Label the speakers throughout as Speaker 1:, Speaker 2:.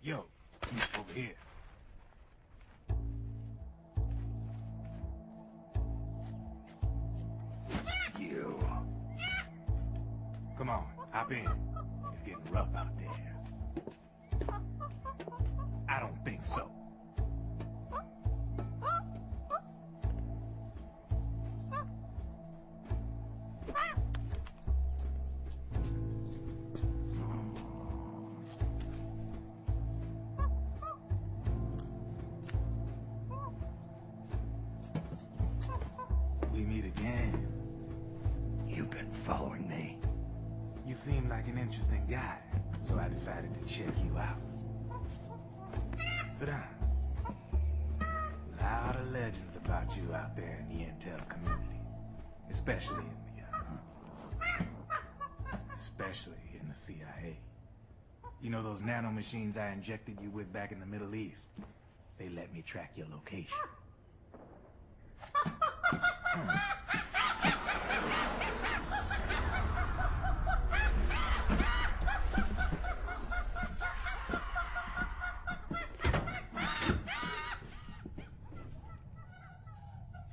Speaker 1: Yo, over here.
Speaker 2: You.
Speaker 1: Come on, hop in. It's getting rough out there. I don't think so. We meet again.
Speaker 2: You've been following me.
Speaker 1: You seem like an interesting guy, so I decided to check you out. Sit down. A lot of legends about you out there in the intel community, especially in the CIA. You know those nanomachines I injected you with back in the Middle East? They let me track your location.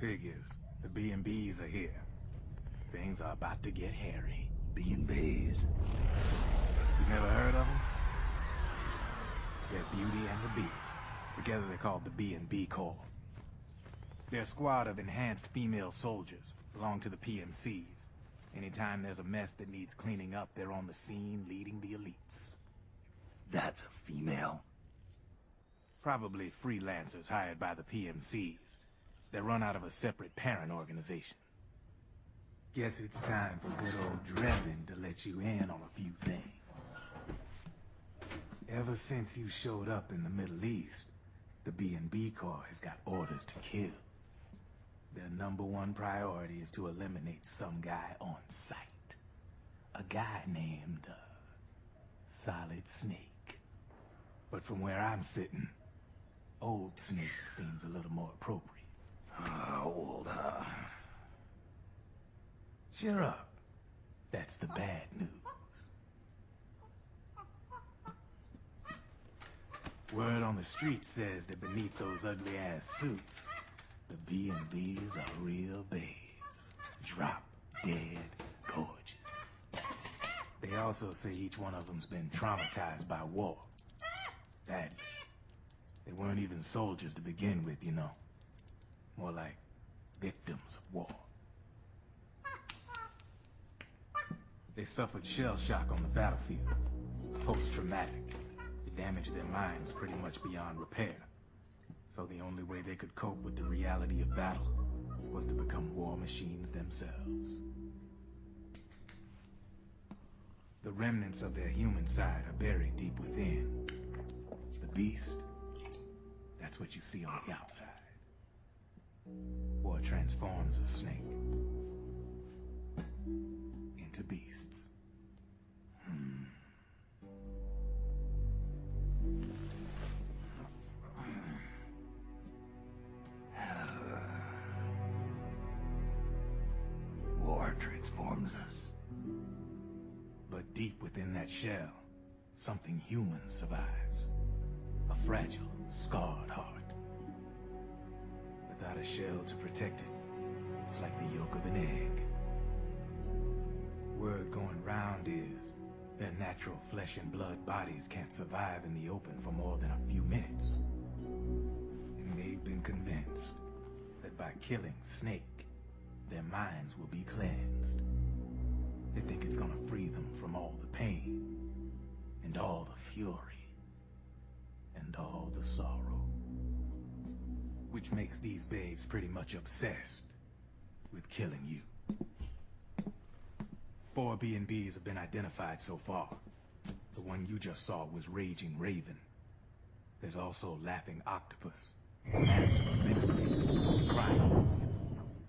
Speaker 1: Figures. The B&Bs are here. Things are about to get hairy.
Speaker 2: B&Bs.
Speaker 1: You never heard of them? They're Beauty and the Beast. Together they're called the B&B Corps. They're a squad of enhanced female soldiers, belong to the PMCs. Anytime there's a mess that needs cleaning up, they're on the scene leading the elites.
Speaker 2: That's a female.
Speaker 1: Probably freelancers hired by the PMCs. They're run out of a separate parent organization. Guess it's time for good old Drebin to let you in on a few things. Ever since you showed up in the Middle East, the B&B Corps has got orders to kill. Their #1 priority is to eliminate some guy on sight. A guy named, Solid Snake. But from where I'm sitting, Old Snake seems a little more appropriate.
Speaker 2: Old,
Speaker 1: Cheer up. That's the bad news. Word on the street says that beneath those ugly-ass suits, the B&Bs are real babes. Drop dead gorgeous. They also say each one of them's been traumatized by war. Badly. They weren't even soldiers to begin with, you know. More like victims of war. They suffered shell shock on the battlefield. Post-traumatic. It damaged their minds pretty much beyond repair. So the only way they could cope with the reality of battle was to become war machines themselves. The remnants of their human side are buried deep within. The beast, that's what you see on the outside. War transforms a snake into beasts.
Speaker 2: War transforms us.
Speaker 1: But deep within that shell, something human survives. A fragile, scarred heart. Without a shell to protect it, it's like the yolk of an egg. Word going round is their natural flesh and blood bodies can't survive in the open for more than a few minutes. And they've been convinced that by killing Snake, their minds will be cleansed. They think it's gonna free them from all the pain, and all the fury, and all the sorrow. Which makes these babes pretty much obsessed with killing you. 4 B&Bs have been identified so far. The one you just saw was Raging Raven. There's also Laughing Octopus, Master of Mimicry, Crying Wolf.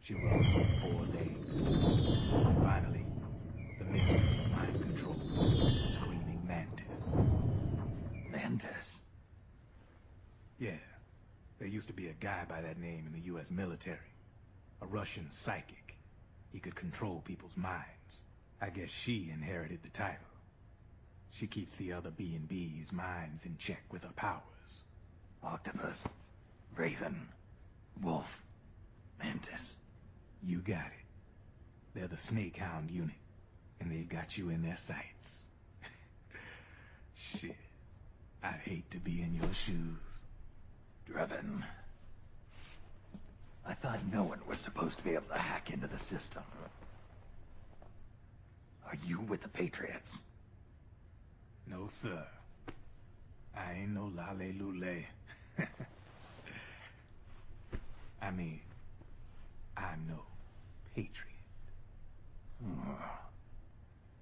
Speaker 1: She runs on 4 legs. And finally, the mistress of mind control, Screaming Mantis.
Speaker 2: Mantis?
Speaker 1: Yeah. There used to be a guy by that name in the U.S. military. A Russian psychic. He could control people's minds. I guess she inherited the title. She keeps the other B&B's minds in check with her powers.
Speaker 2: Octopus, Raven, Wolf, Mantis.
Speaker 1: You got it. They're the Snake Hound unit, and they've got you in their sights. Shit. I'd hate to be in your shoes.
Speaker 2: Drebin. I thought no one was supposed to be able to hack into the system. Are you with the Patriots?
Speaker 1: No, sir. I ain't no lale-lule. I mean, I'm no patriot.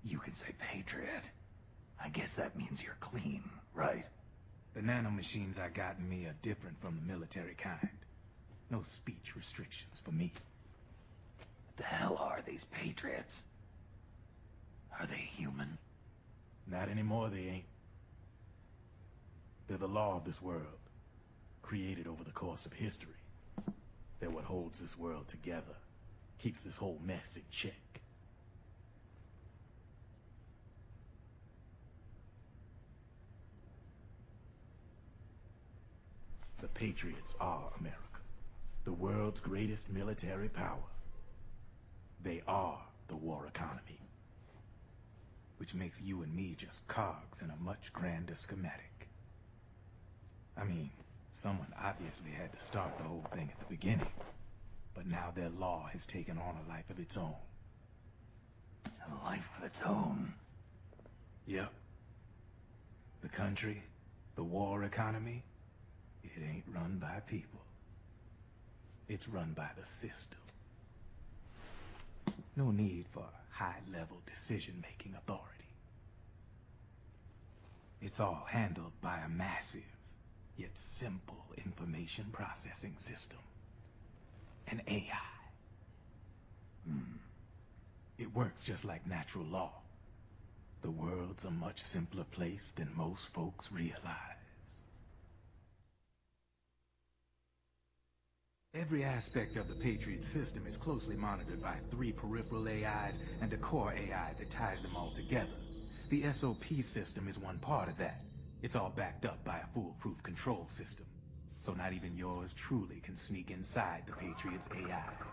Speaker 2: You can say patriot. I guess that means you're clean, right?
Speaker 1: The nanomachines I got in me are different from the military kind. No speech restrictions for me.
Speaker 2: What the hell are these Patriots? Are they human?
Speaker 1: Not anymore, they ain't. They're the law of this world, created over the course of history. They're what holds this world together, keeps this whole mess in check. The Patriots are America, the world's greatest military power. They are the war economy, which makes you and me just cogs in a much grander schematic. I mean, someone obviously had to start the whole thing at the beginning, but now their law has taken on a life of its own.
Speaker 2: A life of its own?
Speaker 1: Yep. The country, the war economy, it ain't run by people. It's run by the system. No need for high-level decision-making authority. It's all handled by a massive, yet simple information processing system. An AI. It works just like natural law. The world's a much simpler place than most folks realize. Every aspect of the Patriot system is closely monitored by 3 peripheral AIs and a core AI that ties them all together. The SOP system is one part of that. It's all backed up by a foolproof control system. So not even yours truly can sneak inside the Patriots' AIs.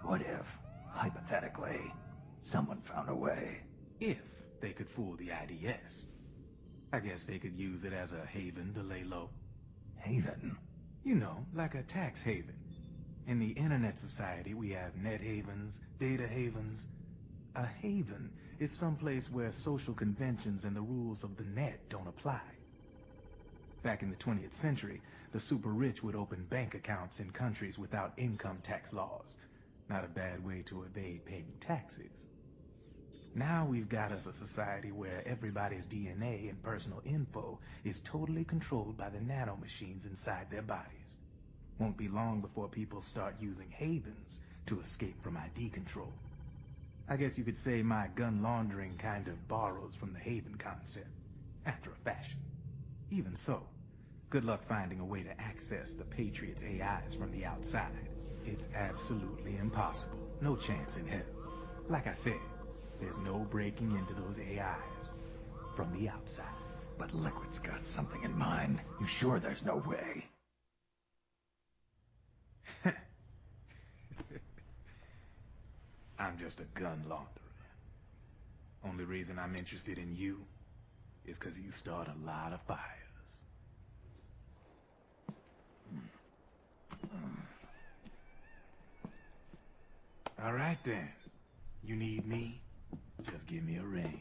Speaker 2: What if, hypothetically, someone found a way?
Speaker 1: If they could fool the IDS. I guess they could use it as a haven to lay low.
Speaker 2: Haven?
Speaker 1: You know, like a tax haven. In the Internet Society, we have net havens, data havens. A haven is someplace where social conventions and the rules of the net don't apply. Back in the 20th century, the super rich would open bank accounts in countries without income tax laws. Not a bad way to evade paying taxes. Now we've got us a society where everybody's DNA and personal info is totally controlled by the nanomachines inside their bodies. Won't be long before people start using havens to escape from ID control. I guess you could say my gun laundering kind of borrows from the haven concept, after a fashion. Even so, good luck finding a way to access the Patriots' AIs from the outside. It's absolutely impossible. No chance in hell. Like I said, there's no breaking into those AIs from the outside.
Speaker 2: But Liquid's got something in mind. You sure there's no way?
Speaker 1: I'm just a gun launderer. Only reason I'm interested in you is because you start a lot of fires. All right then. You need me? Just give me a ring.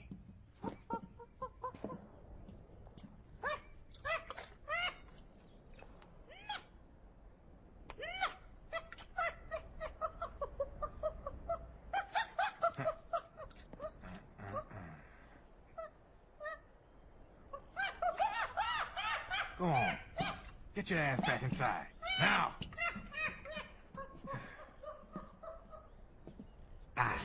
Speaker 1: Go on. Get your ass back inside. Now! Ah.